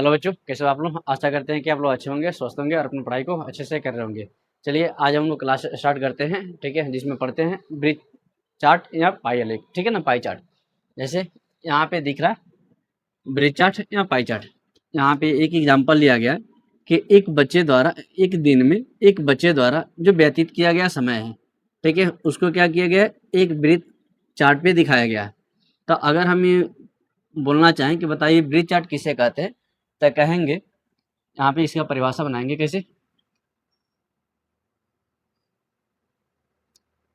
Hello बच्चों, कैसे हो आप लोग। आशा करते हैं कि आप लोग अच्छे होंगे, स्वस्थ होंगे और अपनी पढ़ाई को अच्छे से कर रहे होंगे। चलिए आज हम लोग क्लास स्टार्ट करते हैं, ठीक है, जिसमें पढ़ते हैं ब्रिज चार्ट या पाई आलेख, ठीक है ना। पाई चार्ट जैसे यहाँ पे दिख रहा है ब्रिज चार्ट या पाई चार्ट। यहाँ पे एक एग्जाम्पल लिया गया है कि एक बच्चे द्वारा एक दिन में एक बच्चे द्वारा जो व्यतीत किया गया समय है, ठीक है, उसको क्या किया गया है, एक ब्रिज चार्ट पे दिखाया गया है। तो अगर हम ये बोलना चाहें कि बताइए ब्रिज चार्ट किसे कहते हैं, तो कहेंगे, यहाँ पे इसका परिभाषा बनाएंगे कैसे।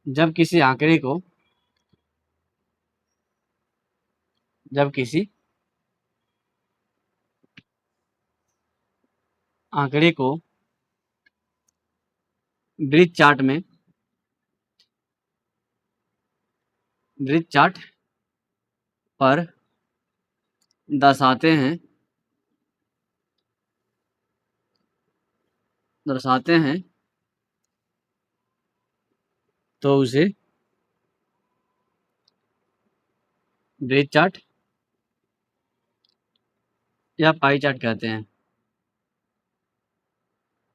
जब किसी आंकड़े को जब किसी आंकड़े को ब्रिज चार्ट में ब्रिज चार्ट पर दर्शाते हैं दर्शाते हैं तो उसे ब्रिज चार्ट या पाई चार्ट कहते हैं।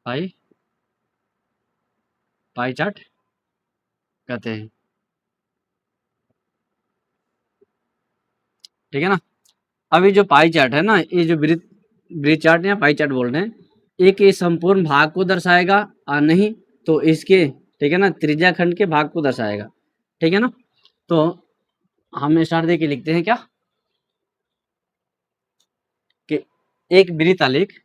पाई पाई चार्ट कहते हैं, ठीक है ना। अभी जो पाई चार्ट है ना, ये जो ब्रिज ब्रिज चार्ट या पाई चार्ट बोल रहे हैं, एक ये संपूर्ण भाग को दर्शाएगा और नहीं तो इसके, ठीक है ना, त्रिज्या खंड के भाग को दर्शाएगा, ठीक है ना। तो हम स्टार्ट दे के लिखते हैं क्या कि एक वृत्तालेख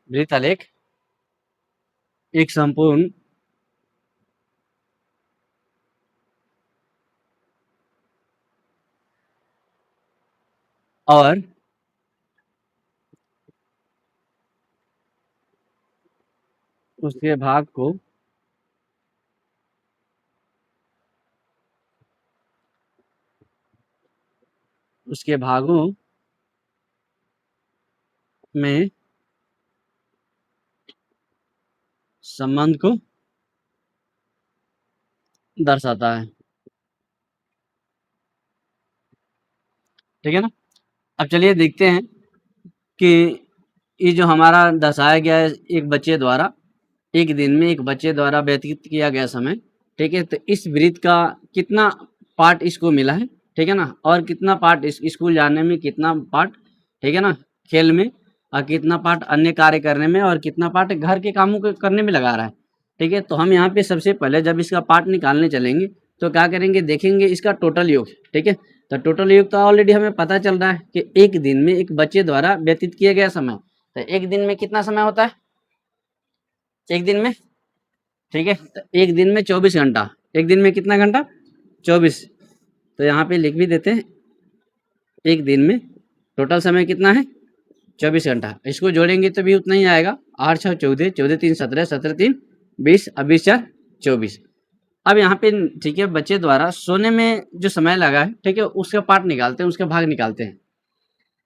वृत्तालेख एक संपूर्ण और उसके भाग को उसके भागों में संबंध को दर्शाता है, ठीक है ना। अब चलिए देखते हैं कि ये जो हमारा दर्शाया गया है एक बच्चे द्वारा एक दिन में एक बच्चे द्वारा व्यतीत किया गया समय, ठीक है, तो इस वृत्त का कितना पार्ट इसको मिला है, ठीक है ना, और कितना पार्ट इस स्कूल जाने में, कितना पार्ट, ठीक है ना, खेल में, और कितना पार्ट अन्य कार्य करने में, और कितना पार्ट घर के कामों को करने में लगा रहा है, ठीक है। तो हम यहाँ पे सबसे पहले जब इसका पार्ट निकालने चलेंगे तो क्या करेंगे, देखेंगे इसका टोटल योग, ठीक है। तो टोटल योग तो ऑलरेडी हमें पता चल रहा है कि एक दिन में एक बच्चे द्वारा व्यतीत किया गया समय, तो एक दिन में कितना समय होता है एक दिन में, ठीक है, तो एक दिन में 24 घंटा। एक दिन में कितना घंटा, 24। तो यहाँ पे लिख भी देते हैं, एक दिन में टोटल समय कितना है, 24 घंटा। इसको जोड़ेंगे तो भी उतना ही आएगा, 8 6 14, 14 3 17, 17 3 20, और 20 4 24। अब यहाँ पे ठीक है, बच्चे द्वारा सोने में जो समय लगा है, ठीक है, उसका पार्ट निकालते हैं, उसका भाग निकालते हैं।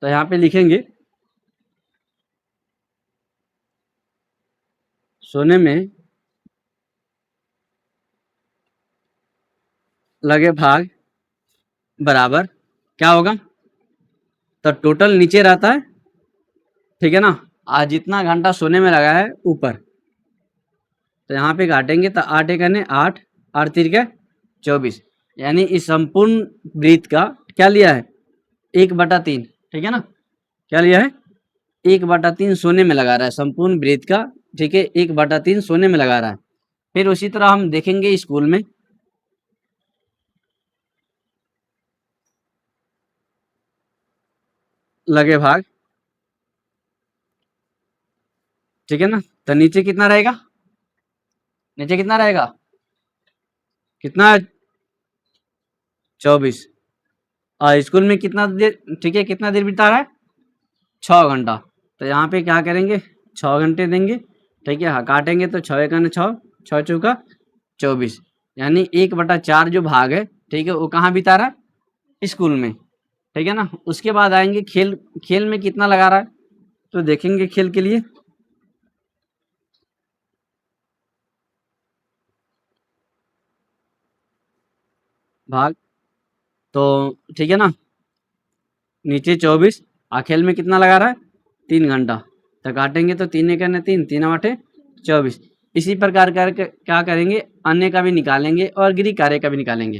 तो यहाँ पे लिखेंगे सोने में लगे भाग बराबर क्या होगा, तो टोटल नीचे रहता है, ठीक है ना, आज जितना घंटा सोने में लगा है ऊपर, तो यहाँ पे काटेंगे तो 8 × 8 8 3 × 24, यानी इस संपूर्ण वृत्त का क्या लिया है, 1/3, ठीक है ना। क्या लिया है, 1/3 सोने में लगा रहा है संपूर्ण वृत्त का, ठीक है, 1/3 सोने में लगा रहा है। फिर उसी तरह हम देखेंगे स्कूल में लगे भाग, ठीक है ना। तो नीचे कितना रहेगा, नीचे कितना रहेगा, कितना, 24। और स्कूल में कितना देर, ठीक है, कितना देर बिता रहा है, 6 घंटा। तो यहाँ पे क्या करेंगे, 6 घंटे देंगे, ठीक है, हाँ काटेंगे तो 6 × 6 6 × 6 = 24, यानी 1/4 जो भाग है, ठीक है, वो कहाँ बिता रहा है, स्कूल में, ठीक है ना। उसके बाद आएंगे खेल, खेल में कितना लगा रहा है, तो देखेंगे खेल के लिए, भाग, तो ठीक है ना, नीचे 24, आखिर में कितना लगा रहा है 3 घंटा, तो काटेंगे तो 3 एक 3, 3 आठे 24। इसी प्रकार करके क्या करेंगे, अन्य का भी निकालेंगे और गृह कार्य का भी निकालेंगे।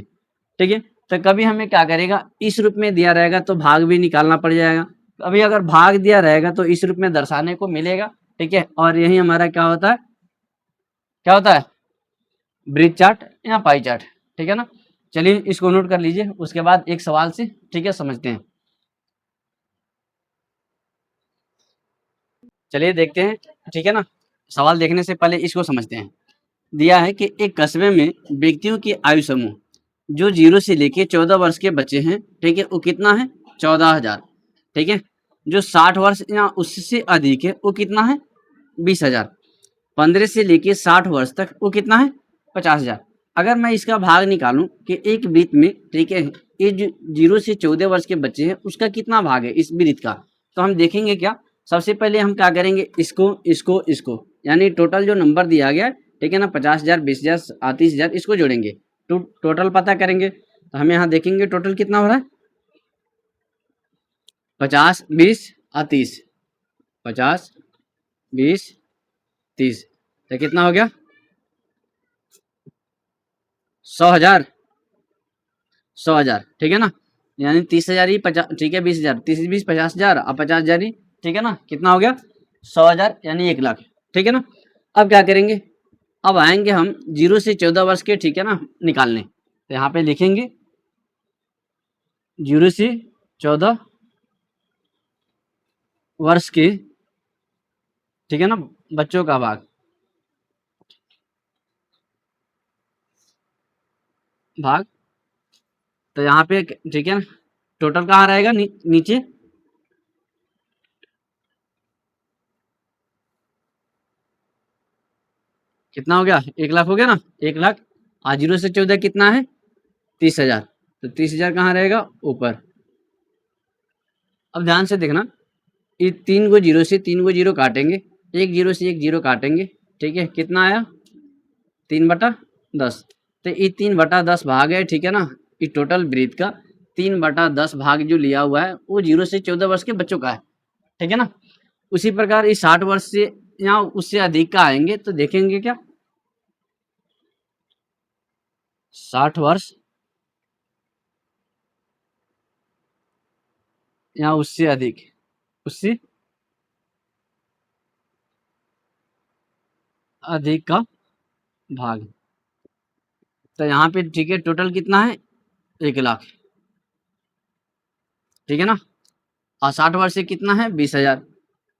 ठीक है, तो कभी हमें क्या करेगा, इस रूप में दिया रहेगा तो भाग भी निकालना पड़ जाएगा, कभी अगर भाग दिया रहेगा तो इस रूप में दर्शाने को मिलेगा। ठीक है, और यही हमारा क्या होता है, क्या होता है, ब्रिज चार्ट या पाई चार्ट। ठीक है ना, चलिए इसको नोट कर लीजिए, उसके बाद एक सवाल से ठीक है समझते हैं। चलिए देखते हैं, ठीक है ना, सवाल देखने से पहले इसको समझते हैं। दिया है कि एक कस्बे में व्यक्तियों की आयु समूह जो 0 से लेके 14 वर्ष के बच्चे हैं, ठीक है, वो कितना है 14,000। ठीक है, जो 60 वर्ष या उससे अधिक है वो कितना है 20,000। 15 से लेके 60 वर्ष तक वो कितना है 50,000। अगर मैं इसका भाग निकालूं कि एक वृत्त में, ठीक है, ये जो 0 से 14 वर्ष के बच्चे हैं उसका कितना भाग है इस वृत्त का, तो हम देखेंगे क्या, सबसे पहले हम क्या करेंगे, इसको यानी टोटल जो नंबर दिया गया है, ठीक है ना, 50,000, 20,000, 30,000, इसको जोड़ेंगे तो टोटल पता करेंगे। तो हम यहाँ देखेंगे टोटल कितना हो रहा है, 50, 20 और 30, 50, 20, 30, तो कितना हो गया 100,000, 100,000। ठीक है ना, यानी 30,000 ही 50, ठीक है, 20,000, 30 20 50,000 और 50,000 ही, ठीक है ना, कितना हो गया 100,000 यानी 1 लाख। ठीक है ना, अब क्या करेंगे, अब आएंगे हम 0 से 14 वर्ष के, ठीक है ना, निकालने, तो यहाँ पे लिखेंगे 0 से 14 वर्ष के, ठीक है ना, बच्चों का भाग, भाग, तो यहाँ पे ठीक है ना, टोटल कहाँ रहेगा नीचे, कितना हो गया 1 लाख हो गया ना, 1 लाख, आज 0 से 14 कितना है 30,000, तो 30,000 कहाँ रहेगा ऊपर। अब ध्यान से देखना, ये 3 को 0 से 3 को 0 काटेंगे, एक 0 से एक 0 काटेंगे, ठीक है, कितना आया 3/10, तो ये 3/10 भाग है, ठीक है ना, ये टोटल ब्रीथ का 3/10 भाग जो लिया हुआ है वो 0 से 14 वर्ष के बच्चों का है। ठीक है ना, उसी प्रकार ये 60 वर्ष से या उससे अधिक का आएंगे तो देखेंगे क्या, 60 वर्ष या उससे अधिक, उससे अधिक का भाग, तो यहाँ पे ठीक है टोटल कितना है 1 लाख। ठीक है ना, और 60 वर्ष से कितना है 20,000,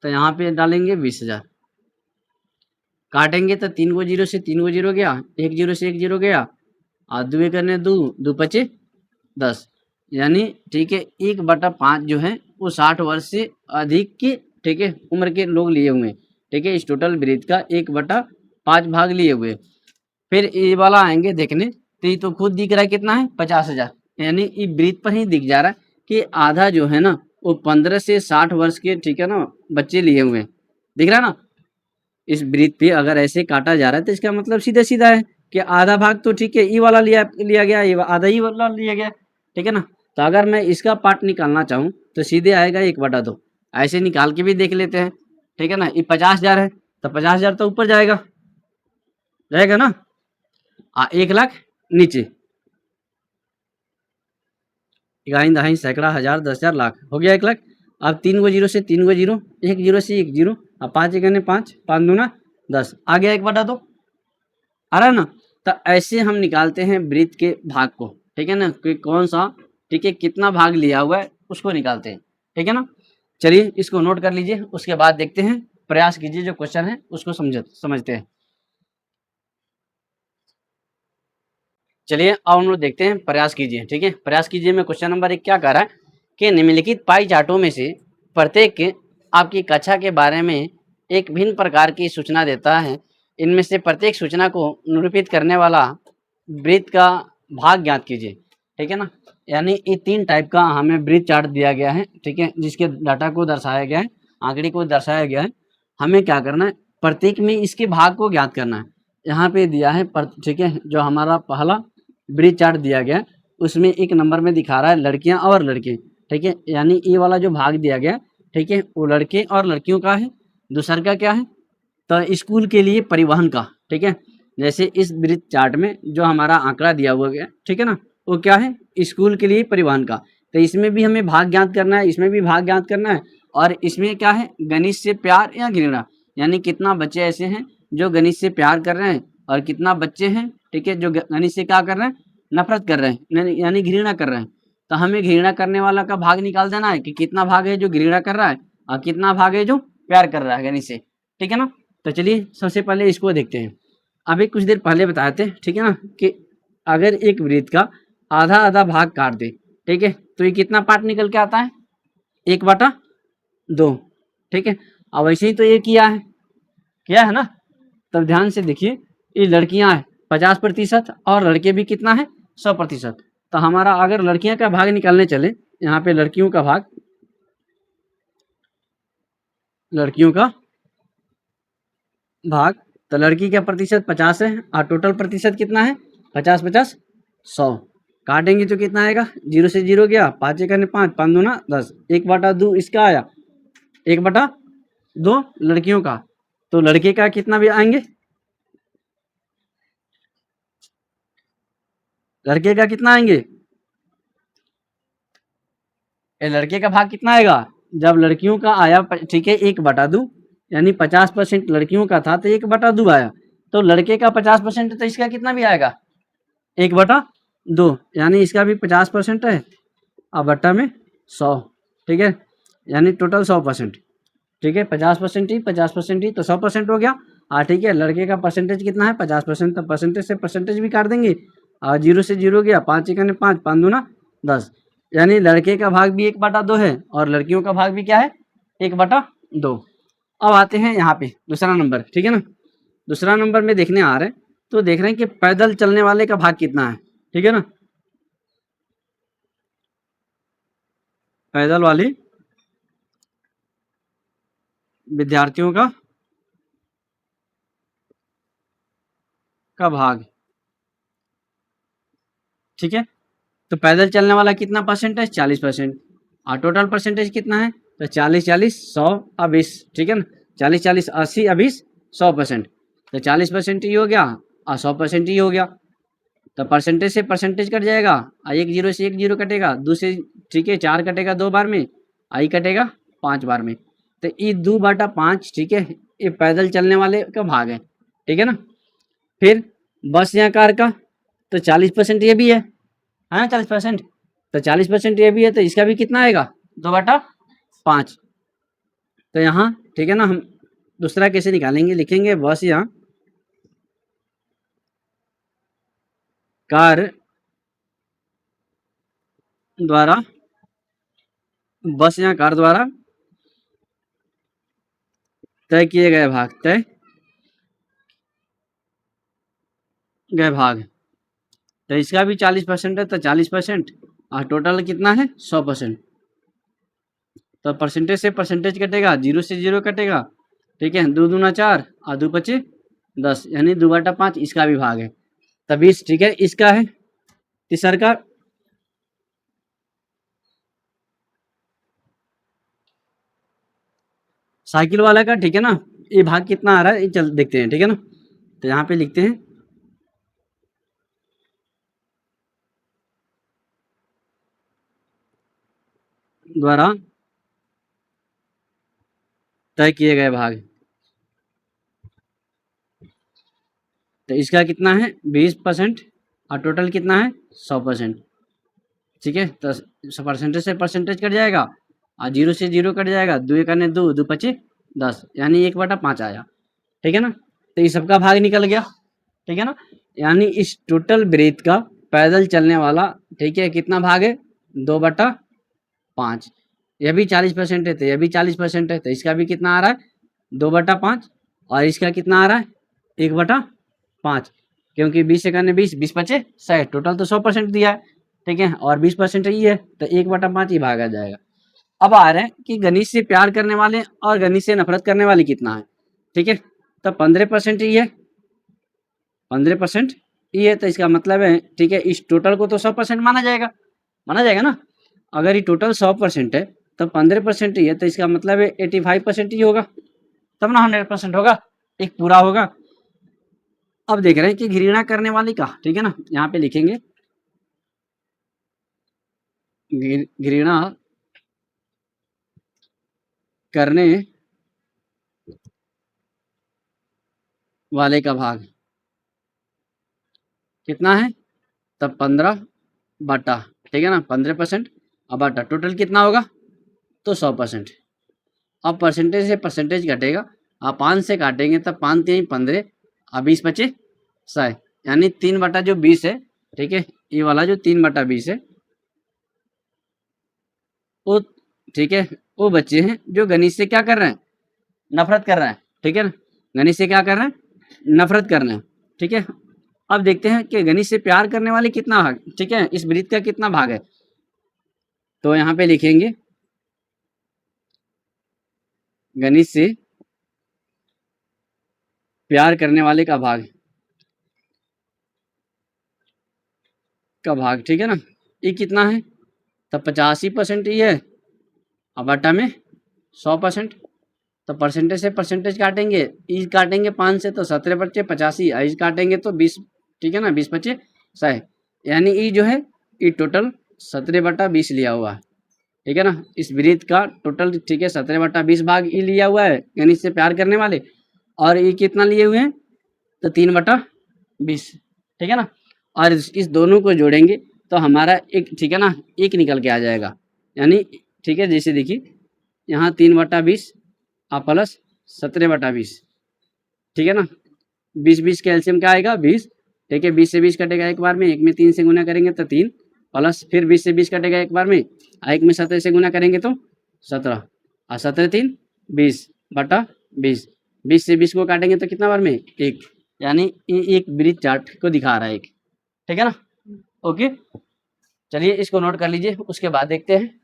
तो यहाँ पे डालेंगे 20,000, काटेंगे तो 3 को 0 से 3 को 0 गया, एक 0 से एक 0 गया, और दुए करने दो, दो पचे 10, यानी ठीक है 1/5 जो है वो 60 वर्ष से अधिक की, ठीक है, उम्र के लोग लिए हुए हैं। ठीक है, इस टोटल ब्रीथ का 1/5 भाग लिए हुए। फिर ये वाला आएंगे देखने, तो ये तो खुद दिख रहा है कितना है 50,000, यानी ये ब्रीथ पर ही दिख जा रहा है कि आधा जो है ना वो 15 से 60 वर्ष के, ठीक है ना, बच्चे लिए हुए हैं, दिख रहा है ना। इस ब्रीथ पे अगर ऐसे काटा जा रहा है तो इसका मतलब सीधा सीधा है कि आधा भाग तो ठीक है ई वाला लिया लिया गया, ये आधा ई वाला लिया गया। ठीक है ना, तो अगर मैं इसका पार्ट निकालना चाहूँ तो सीधे आएगा 1/2, ऐसे निकाल के भी देख लेते हैं। ठीक है ना, ये 50,000 है तो 50,000 तो ऊपर जाएगा, रहेगा ना, 1 लाख नीचे, इकाई दहाई सैकड़ा हजार 10,000 लाख हो गया 1 लाख। अब 3 को 0 से 3 को 0, एक 0 से एक 0, अब 5 एक 5, 5 दूना 10, आ गया 1/2, आ रहा है ना। तो ऐसे हम निकालते हैं वृत्त के भाग को। ठीक है ना, कि कौन सा, ठीक है, कितना भाग लिया हुआ है उसको निकालते हैं। ठीक है ना, चलिए इसको नोट कर लीजिए, उसके बाद देखते हैं, प्रयास कीजिए, जो क्वेश्चन है उसको समझते हैं। चलिए अब हम लोग देखते हैं, प्रयास कीजिए। ठीक है, प्रयास कीजिए में क्वेश्चन नंबर 1 क्या कह रहा है कि निम्नलिखित पाई चार्टों में से प्रत्येक के आपकी कक्षा के बारे में एक भिन्न प्रकार की सूचना देता है। इनमें से प्रत्येक सूचना को निरूपित करने वाला वृत्त का भाग ज्ञात कीजिए। ठीक है ना, यानी ये 3 टाइप का हमें वृत्त चार्ट दिया गया है। ठीक है, जिसके डाटा को दर्शाया गया है, आंकड़े को दर्शाया गया है। हमें क्या करना है, प्रत्येक में इसके भाग को ज्ञात करना है। यहाँ पे दिया है ठीक है, जो हमारा पहला ब्रिज चार्ट दिया गया है उसमें एक नंबर में दिखा रहा है लड़कियां और लड़के, ठीक है, यानी ये वाला जो भाग दिया गया, ठीक है, वो लड़के और लड़कियों का है। दूसरा का क्या है, तो स्कूल के लिए परिवहन का, ठीक है। जैसे इस ब्रिज चार्ट में जो हमारा आंकड़ा दिया हुआ गया, ठीक है ना, वो क्या है, स्कूल के लिए परिवहन का। तो इसमें भी हमें भाग ज्ञात करना है, इसमें भी भाग ज्ञात करना है, और इसमें क्या है, गणित से प्यार या घृणा, यानी कितना बच्चे ऐसे हैं जो गणित से प्यार कर रहे हैं और कितना बच्चे हैं, ठीक है, जो गणित से क्या कर रहे हैं, नफरत कर रहे हैं, यानी घृणा कर रहे हैं। तो हमें घृणा करने वाला का भाग निकाल देना है कि कितना भाग है जो घृणा कर रहा है और कितना भाग है जो प्यार कर रहा है गणित से, ठीक है ना। तो चलिए सबसे पहले इसको देखते हैं। अभी कुछ देर पहले बताए थे, ठीक है ना, कि अगर एक वृत्त का आधा आधा भाग काट दे, ठीक है, तो ये कितना पार्ट निकल के आता है, 1/2, ठीक है। अब वैसे ही तो ये किया है ना। तब ध्यान से देखिए, ये लड़कियां हैं 50% और लड़के भी कितना है, 100%। तो हमारा अगर लड़कियां का भाग निकालने चले, यहाँ पे लड़कियों का भाग, तो लड़की का प्रतिशत 50 है और टोटल प्रतिशत कितना है, 50 50 100। काटेंगे तो कितना आएगा, 0 से 0 गया, 5 1 5, 5 2 10, 1/2 इसका आया, 1/2 लड़कियों का। तो लड़के का कितना भी आएंगे, लड़के का कितना आएंगे, लड़के का भाग कितना आएगा, जब लड़कियों का आया, ठीक है, 1/2, यानी 50% लड़कियों का था तो 1/2 आया। तो लड़के का 50% तो इसका कितना भी आएगा, 1/2, यानी इसका भी 50% है और बट्टा में 100, ठीक है, यानी टोटल 100%, ठीक है, 50% ही 50% ही तो 100% हो गया। ठीक है, लड़के का परसेंटेज कितना है, 50%, तो परसेंटेज से परसेंटेज भी काट देंगे और 0 से 0 गया, 5 1 5, 5 2 10, यानी लड़के का भाग भी 1/2 है और लड़कियों का भाग भी क्या है, 1/2। अब आते हैं यहाँ पे दूसरा नंबर, ठीक है ना। दूसरा नंबर में देखने आ रहे हैं, तो देख रहे हैं कि पैदल चलने वाले का भाग कितना है, ठीक है ना। पैदल वाले विद्यार्थियों का भाग, ठीक है। तो पैदल चलने वाला कितना परसेंट है, 40%, और टोटल परसेंटेज कितना है, तो 40 40 100 और 20, ठीक है ना, 40 40 80 और 20 100%। तो 40% ही हो गया और 100% ही हो गया। तो परसेंटेज से परसेंटेज कट जाएगा और 1 0 से 1 0 कटेगा, 2 से, ठीक है, 4 कटेगा 2 बार में, आई कटेगा 5 बार में। तो ये 2/5, ठीक है, ये पैदल चलने वाले का भाग है, ठीक है ना। फिर बस या कार का, तो 40% ये भी है ना, 40%, तो 40% ये भी है, तो इसका भी कितना आएगा, 2/5। तो यहाँ, ठीक है ना, हम दूसरा कैसे निकालेंगे, लिखेंगे बस या कार द्वारा, बस या कार द्वारा तय किए गए भाग, तय गए भाग, तो इसका भी 40% है, तो 40% और टोटल कितना है, 100%। तो परसेंटेज से परसेंटेज कटेगा, 0 से 0 कटेगा, ठीक है, 2 दूना 4 और 2 पचे 10, यानी 2/5 इसका भी भाग है। तब इस, ठीक है, इसका है। तीसरा का साइकिल वाला का, ठीक है ना, ये भाग कितना आ रहा है, ये चल देखते हैं, ठीक है ना। तो यहाँ पे लिखते हैं द्वारा तय किए गए भाग, तो इसका कितना है, 20% और टोटल कितना है, 100%, ठीक है। तो परसेंटेज से परसेंटेज कट जाएगा और 0 से 0 कट जाएगा, 2 1 2, 2 5 10, यानी 1/5 आया, ठीक है ना। तो ये सबका भाग निकल गया, ठीक है ना। यानी इस टोटल ब्रेथ का पैदल चलने वाला, ठीक है, कितना भाग है, 2/5। यह भी 40% है, तो यह भी 40% है, तो इसका भी कितना आ रहा है, 2/5, और इसका कितना आ रहा है, 1/5, क्योंकि 20 से करने 20, 20 पचे 100, टोटल तो 100% दिया है, ठीक है, और 20% ही है, तो 1/5 ही भागा जाएगा। अब आ रहे हैं कि गणित से प्यार करने वाले और गणित से नफरत करने वाले कितना है, ठीक है। तो 15% ही है, 15%, ई है, तो इसका मतलब है ठीक है, इस टोटल को तो 100% माना जाएगा ना। अगर ये टोटल 100% है तो 15% ही है, तो इसका मतलब है 85% ही होगा, तब ना 100% होगा, एक पूरा होगा। अब देख रहे हैं कि घृणा करने वाले का, ठीक है ना, यहाँ पे लिखेंगे घृणा करने वाले का भाग कितना है, तब 15 बटा, ठीक है ना, 15% अब बटा टोटल कितना होगा, तो 100%। अब परसेंटेज से परसेंटेज घटेगा, आप 5 से काटेंगे तब 5 3 15 और 20 बचे 100, यानी 3/20 है, ठीक है, ये वाला जो 3/20 है वो, ठीक है, वो बच्चे हैं जो गणित से क्या कर रहे हैं, नफरत कर रहे हैं, ठीक है ना, गणित से क्या कर रहे हैं, नफरत कर रहे हैं, ठीक है। अब देखते हैं कि गणित से प्यार करने वाले कितना भाग, ठीक है, इस वृत्त का कितना भाग है, तो यहाँ पे लिखेंगे गणित से प्यार करने वाले का भाग, ठीक है ना, ये कितना है, तब 85% ये है, अब बटा में 100%, तो परसेंटेज से परसेंटेज काटेंगे, ई काटेंगे 5 से तो 17 बचे 85, ई काटेंगे तो 20, ठीक है ना, 20 बचे 100, यानी ई जो है ई टोटल 17/20 लिया हुआ है, ठीक है ना, इस वृत्त का टोटल, ठीक है, 17/20 भाग ई लिया हुआ है गणित से प्यार करने वाले, और ई कितना लिए हुए हैं, तो 3/20, ठीक है ना, और इस दोनों को जोड़ेंगे तो हमारा एक, ठीक है ना, एक निकल के आ जाएगा, यानी ठीक है, जैसे देखिए यहाँ 3/20 और प्लस 17/20, ठीक है ना, 20 का एलसीएम क्या आएगा 20, ठीक है, 20 से 20 कटेगा एक बार में, एक में 3 से गुना करेंगे तो 3, प्लस फिर 20 से 20 कटेगा एक बार में, एक में 17 से गुना करेंगे तो 17, और 17 3 20/20, 20 से 20 को काटेंगे तो कितना बार में, एक, यानी एक वृत्त चार्ट को दिखा रहा है एक, ठीक है ना, ओके। चलिए इसको नोट कर लीजिए, उसके बाद देखते हैं।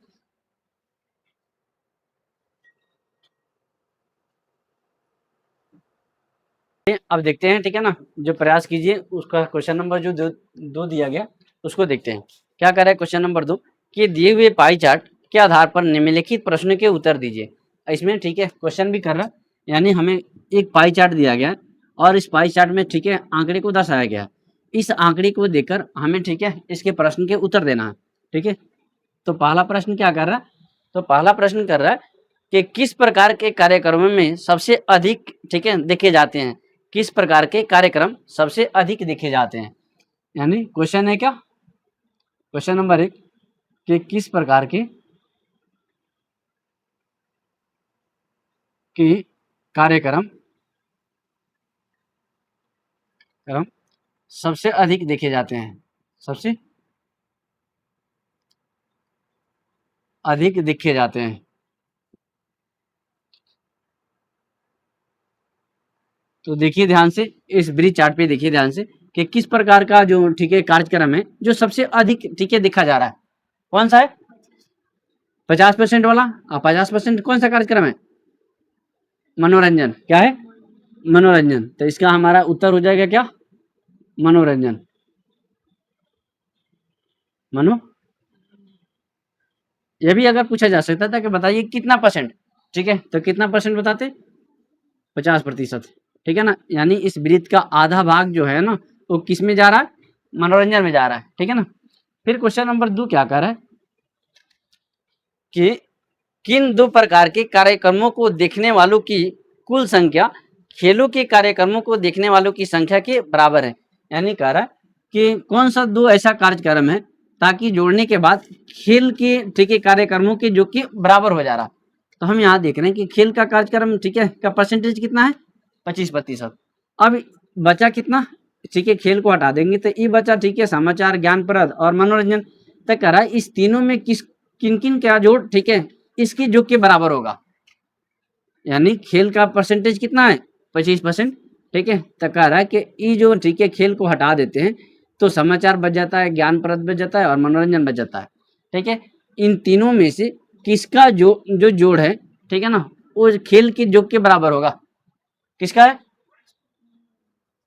अब देखते हैं, ठीक है ना, जो प्रयास कीजिए उसका क्वेश्चन नंबर जो दो दिया गया उसको देखते हैं। क्या कर रहा है क्वेश्चन नंबर 2 कि दिए हुए पाई चार्ट के आधार पर निम्नलिखित प्रश्न के उत्तर दीजिए। इसमें ठीक है क्वेश्चन भी कर रहा है, यानी हमें एक पाई चार्ट दिया गया है और इस पाई चार्ट में ठीक है आंकड़े को दर्शाया गया है, इस आंकड़े को देखकर हमें ठीक है इसके प्रश्न के उत्तर देना है, ठीक है। तो पहला प्रश्न क्या कर रहा है, तो पहला प्रश्न कर रहा है कि किस प्रकार के कार्यक्रमों में सबसे अधिक, ठीक है, देखे जाते हैं, किस प्रकार के कार्यक्रम सबसे अधिक देखे जाते हैं, यानी क्वेश्चन है क्या, क्वेश्चन नंबर 1 कि किस प्रकार के कार्यक्रम सबसे अधिक देखे जाते हैं, सबसे अधिक देखे जाते हैं। तो देखिए ध्यान से इस ब्रिज चार्ट पे, देखिए ध्यान से कि किस प्रकार का जो ठीक है कार्यक्रम है जो सबसे अधिक ठीक है देखा जा रहा है, कौन सा है 50% वाला, 50% कौन सा कार्यक्रम है, मनोरंजन, क्या है मनोरंजन, तो इसका हमारा उत्तर हो जाएगा क्या, मनोरंजन, मनो, यह भी अगर पूछा जा सकता था कि बताइए कितना परसेंट, ठीक है, तो कितना परसेंट बताते, 50%, ठीक है ना, यानी इस वृत्त का आधा भाग जो है ना वो किस में जा रहा है, मनोरंजन में जा रहा है, ठीक है ना। फिर क्वेश्चन नंबर 2 क्या कर रहा है कि किन दो प्रकार के कार्यक्रमों को देखने वालों की कुल संख्या खेलों के कार्यक्रमों को देखने वालों की संख्या के बराबर है, यानी कह रहा है कि कौन सा दो ऐसा कार्यक्रम है ताकि जोड़ने के बाद खेल के ठीक है कार्यक्रमों के जो कि बराबर हो जा रहा। तो हम यहाँ देख रहे हैं कि खेल का कार्यक्रम ठीक है का परसेंटेज कितना है 25%। अब बचा कितना, ठीक है, खेल को हटा देंगे तो ये बचा ठीक है समाचार, ज्ञानप्रद और मनोरंजन। तक कह रहा है इस तीनों में किस किन किन का जोड़ ठीक है इसकी जो के बराबर होगा, यानी खेल का परसेंटेज कितना है 25%, ठीक है। तो कह रहा है कि ये जो ठीक है खेल को हटा देते हैं तो समाचार बच जाता है, ज्ञानप्रद बच जाता है और मनोरंजन बच जाता है, ठीक है। इन तीनों में से किसका जो जोड़ है, ठीक है ना, वो खेल के जोड़ के बराबर होगा, किसका है,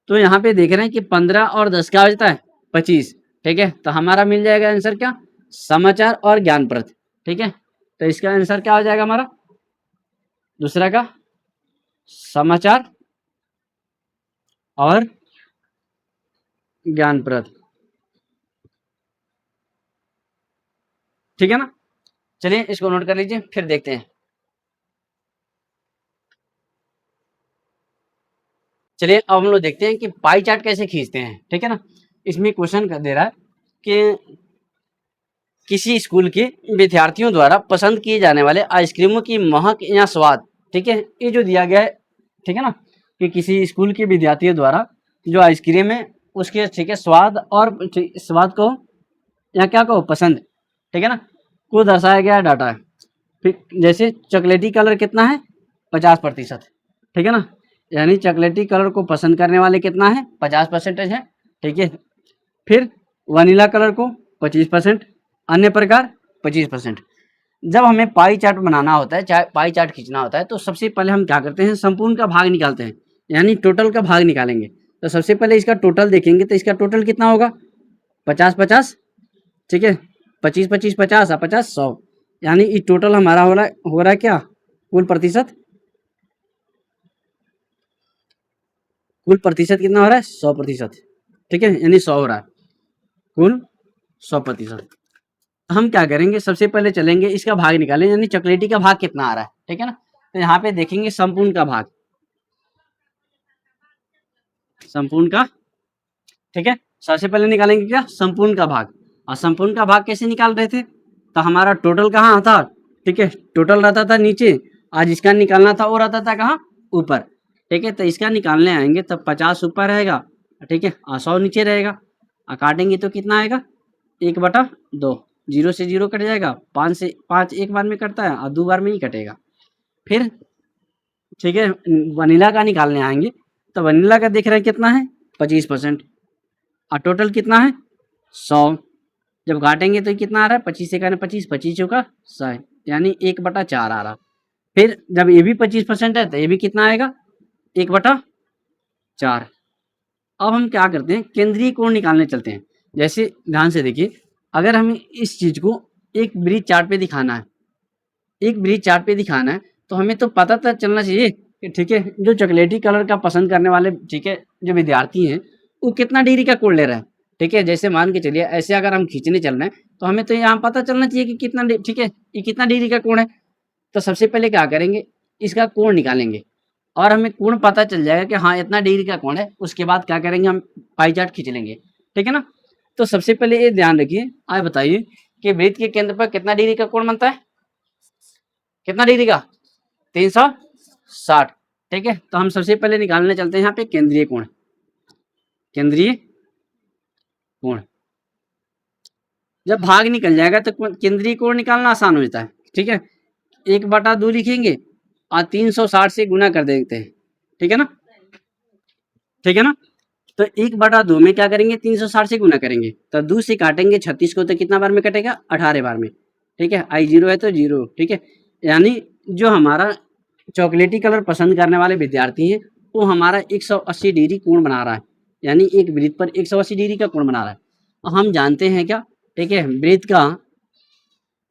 तो यहाँ पे देख रहे हैं कि 15 और 10 क्या हो जाता है 25। ठीक है, तो हमारा मिल जाएगा आंसर क्या, समाचार और ज्ञानप्रद। ठीक है, तो इसका आंसर क्या हो जाएगा हमारा, दूसरा का समाचार और ज्ञानप्रद। ठीक है ना, चलिए इसको नोट कर लीजिए, फिर देखते हैं। चलिए अब हम लोग देखते हैं कि पाई चार्ट कैसे खींचते हैं। ठीक है ना, इसमें क्वेश्चन कर दे रहा है कि किसी स्कूल के विद्यार्थियों द्वारा पसंद किए जाने वाले आइसक्रीमों की महक या स्वाद। ठीक है, ये जो दिया गया है, ठीक है ना, कि किसी स्कूल के विद्यार्थियों द्वारा जो आइसक्रीम है उसके, ठीक है, स्वाद और स्वाद को या क्या कहो पसंद, ठीक है ना, को दर्शाया गया डाटा है। फिर जैसे चॉकलेटी कलर कितना है 50%। ठीक है ना, यानी चॉकलेटी कलर को पसंद करने वाले कितना है 50% है। ठीक है, फिर वनीला कलर को 25%, अन्य प्रकार 25%। जब हमें पाई चार्ट बनाना होता है, चाहे पाई चार्ट खींचना होता है, तो सबसे पहले हम क्या करते हैं, संपूर्ण का भाग निकालते हैं, यानी टोटल का भाग निकालेंगे। तो सबसे पहले इसका टोटल देखेंगे, तो इसका टोटल कितना होगा 50-50। ठीक है, 25-25 50 और 50 100, यानी ये टोटल हमारा हो रहा है क्या, कुल प्रतिशत, कुल प्रतिशत कितना हो रहा है 100%। ठीक है, यानी 100 हो रहा है, कुल 100%। हम क्या करेंगे, सबसे पहले चलेंगे इसका भाग निकालें, यानी चॉकलेटी का भाग कितना आ रहा है। ठीक है ना, तो यहाँ पे देखेंगे संपूर्ण का भाग, संपूर्ण का। ठीक है, सबसे पहले निकालेंगे क्या, संपूर्ण का भाग। और संपूर्ण का भाग कैसे निकाल रहे थे, तो हमारा टोटल कहाँ था, ठीक है, टोटल रहता था नीचे, आज इसका निकालना था वो रहता था कहाँ, ऊपर। ठीक है, तो इसका निकालने आएंगे तब 50 ऊपर रहेगा, ठीक है, और 100 नीचे रहेगा, और काटेंगे तो कितना आएगा 1/2, 0 से 0 कट जाएगा, 5 से 5 एक बार में कटता है और 2 बार में ही कटेगा। फिर ठीक है, वनीला का निकालने आएंगे, तो वनीला का देख रहे हैं कितना है 25%, और टोटल कितना है 100। जब काटेंगे तो कितना आ रहा है 25 से, 25 25 चौका 100, यानी 1/4 आ रहा। फिर जब ये भी 25% है तो ये भी कितना आएगा 1/4। अब हम क्या करते हैं, केंद्रीय कोण निकालने चलते हैं। जैसे ध्यान से देखिए, अगर हमें इस चीज को एक ब्रिज चार्ट पे दिखाना है, एक ब्रिज चार्ट पे दिखाना है, तो हमें तो पता तो चलना चाहिए कि ठीक है, जो चॉकलेटी कलर का पसंद करने वाले, ठीक है, जो विद्यार्थी हैं वो कितना डिग्री का कोण ले रहा है। ठीक है, जैसे मान के चलिए ऐसे अगर हम खींचने चल रहे हैं, तो हमें तो यहाँ पता चलना चाहिए कि कितना ठीक है, ये कितना डिग्री का कोण है। तो सबसे पहले क्या करेंगे, इसका कोण निकालेंगे, और हमें कोण पता चल जाएगा कि हाँ इतना डिग्री का कोण है। उसके बाद क्या करेंगे, हम पाई चार्ट खींच लेंगे। ठीक है ना, तो सबसे पहले ये ध्यान रखिए, आप बताइए कि वृत्त के केंद्र पर कितना डिग्री का कोण बनता है, कितना डिग्री का 360। ठीक है, तो हम सबसे पहले निकालने चलते हैं यहाँ पे केंद्रीय कोण, केंद्रीय कोण। जब भाग निकल जाएगा तो केंद्रीय कोण निकालना आसान हो जाता है। ठीक है, 1/2 लिखेंगे और 360 से गुना कर देते हैं। ठीक है ना, ठीक है ना, तो 1/2 में क्या करेंगे 360 से गुना करेंगे, तो 2 से काटेंगे 36 को, तो कितना बार में कटेगा 18 बार में। ठीक है, आई 0 है तो 0। ठीक है, यानी जो हमारा चॉकलेटी कलर पसंद करने वाले विद्यार्थी हैं वो हमारा 180 डिग्री कोण बना रहा है, यानी एक वृत्त पर 180 डिग्री का कोण बना रहा है। और हम जानते हैं क्या, ठीक है, वृत्त का,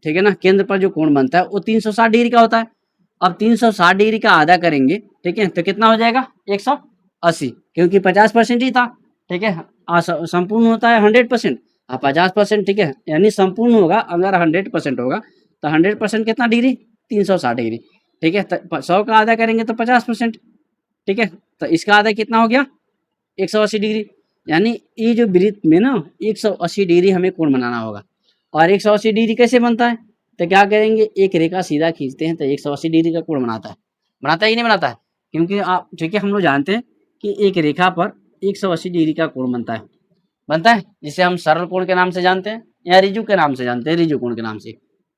ठीक है ना, केंद्र पर जो कोण बनता है वो 360 डिग्री का होता है। अब 360 डिग्री का आधा करेंगे, ठीक है, तो कितना हो जाएगा 180, क्योंकि 50% ही था। ठीक है, संपूर्ण होता है 100%, 50%। ठीक है, यानी संपूर्ण होगा अगर 100% होगा, तो 100% कितना डिग्री 360 डिग्री। ठीक है, तो 100 का आधा करेंगे तो 50%। ठीक है, तो इसका आधा कितना हो गया 180 डिग्री। यानी ये जो वृत्त में ना 180 डिग्री हमें कोण बनाना होगा। और 180 डिग्री कैसे बनता है, तो क्या करेंगे, एक रेखा सीधा खींचते हैं तो 180 डिग्री का कोण बनाता है। बनाता है कि नहीं बनाता है, क्योंकि आप, ठीक है, हम लोग जानते हैं कि एक रेखा पर 180 डिग्री का कोण बनता है, बनता है, जिसे हम सरल कोण के नाम से जानते हैं या रिजु के नाम से जानते हैं, रिजु कोण के नाम से।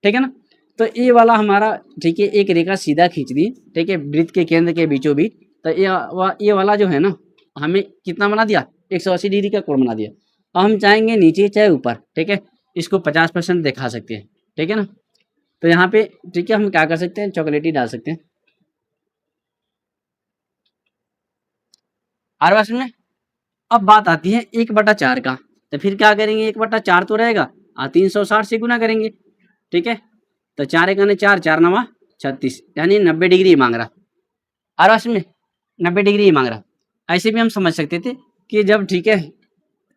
ठीक है ना, तो ये वाला हमारा, ठीक है, एक रेखा सीधा खींच दी, ठीक है, वृत्त के केंद्र के बीचों बीच, तो ये वाला जो है ना हमें कितना बना दिया 180 डिग्री का कोण बना दिया। अब हम चाहेंगे नीचे चाहे ऊपर, ठीक है, इसको 50% दिखा सकते हैं। ठीक है ना, तो यहाँ पे, ठीक है, हम क्या कर सकते हैं, चॉकलेटी डाल सकते हैं। हर बार में अब बात आती है 1/4 का, तो फिर क्या करेंगे, 1/4 तो रहेगा, 360 से गुना करेंगे, ठीक है। तो 4 1 4, 4 9 36, यानी 90 डिग्री मांग रहा, और उसमें 90 डिग्री ही मांग रहा। ऐसे भी हम समझ सकते थे कि जब, ठीक है,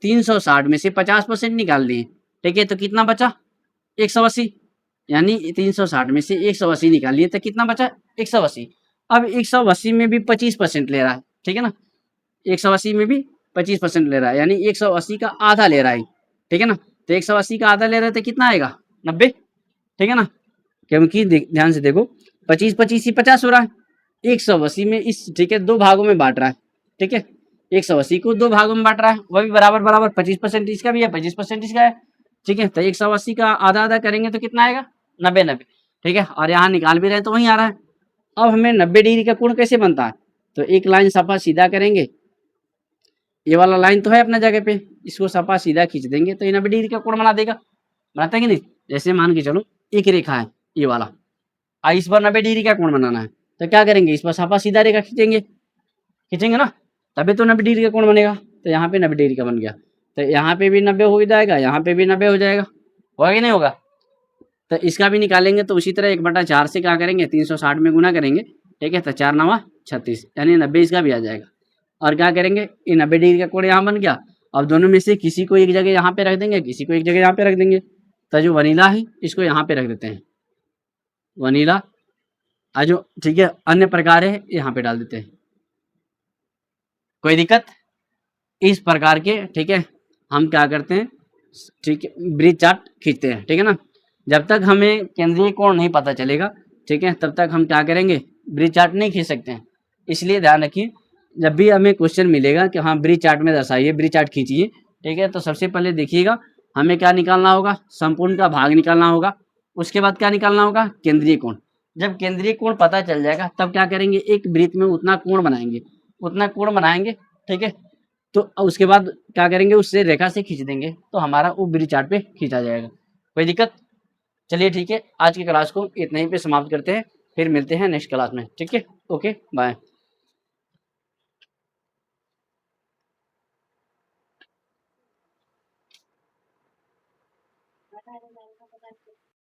360 में से 50% निकाल दिए, ठीक है, तो कितना बचा, 180, यानी 360 में से 180 निकाल लिए तो कितना बचा, 180। अब 180 में भी 25% ले रहा है, ठीक है ना, 180 में भी 25% ले रहा है, यानी 180 का आधा ले रहा है, ठीक है ना। तो 180 का आधा ले रहा है तो कितना आएगा, 90, ठीक है ना। क्योंकि ध्यान से देखो, 25 25 ही 50 हो रहा है, 180 में इस, ठीक है, दो भागों में बांट रहा है, ठीक है, 180 को दो भागों में बांट रहा है, वह भी बराबर बराबर, 25% इसका भी है, 25% इसका है, ठीक है। तो 180 का आधा आधा करेंगे तो कितना आएगा, 90 90, ठीक है। और यहाँ निकाल भी रहे हैं तो वहीं आ रहा है। अब हमें 90 डिग्री का कोण कैसे बनता है, तो एक लाइन सपा सीधा करेंगे, ये वाला लाइन तो है अपना जगह पे, इसको सपा सीधा खींच देंगे तो ये 90 डिग्री का कोण बना देगा, बनाता है कि नहीं। जैसे मान के चलो एक रेखा है ये वाला, इस पर 90 डिग्री का कोण बनाना है, तो क्या करेंगे, इस पर सपा सीधा रेखा खींचेंगे, खींचेंगे ना, तभी तो 90 डिग्री का कोण बनेगा। तो यहाँ पे 90 डिग्री का बन गया, तो यहाँ पे भी 90 हो जाएगा, यहाँ पे भी 90 हो जाएगा, होगा कि नहीं होगा। तो इसका भी निकालेंगे तो उसी तरह 1/4 से क्या करेंगे, 360 में गुना करेंगे, ठीक है। तो 4 9 36, यानी 90 इसका भी आ जाएगा। और क्या करेंगे, ये 90 डिग्री का कोण यहाँ बन गया। अब दोनों में से किसी को एक जगह यहाँ पे रख देंगे, किसी को एक जगह यहाँ पे रख देंगे। तो जो वनीला है इसको यहाँ पे रख देते हैं, वनीला। और जो, ठीक है, अन्य प्रकार है यहाँ पे डाल देते हैं, कोई दिक्कत। इस प्रकार के, ठीक है, हम क्या करते हैं, ठीक है, ब्रिज चार्ट खींचते हैं, ठीक है ना। जब तक हमें केंद्रीय कोण नहीं पता चलेगा, ठीक है, तब तक हम क्या करेंगे, ब्रिज चार्ट नहीं खींच सकते हैं। इसलिए ध्यान रखिए, जब भी हमें क्वेश्चन मिलेगा कि हाँ ब्रिज चार्ट में दर्शाइए, ब्रिज चार्ट खींचिए, ठीक है, तो सबसे पहले देखिएगा हमें क्या निकालना होगा, संपूर्ण का भाग निकालना होगा। उसके बाद क्या निकालना होगा, केंद्रीय कोण। जब केंद्रीय कोण पता चल जाएगा तब क्या करेंगे, एक वृत्त में उतना कोण बनाएंगे, उतना कोण बनाएंगे, ठीक है। तो उसके बाद क्या करेंगे, उससे रेखा से खींच देंगे तो हमारा वो ब्रिज चार्ट पे खींचा जाएगा, कोई दिक्कत। चलिए ठीक है, आज की क्लास को इतना ही पे समाप्त करते हैं, फिर मिलते हैं नेक्स्ट क्लास में, ठीक है, ओके बाय।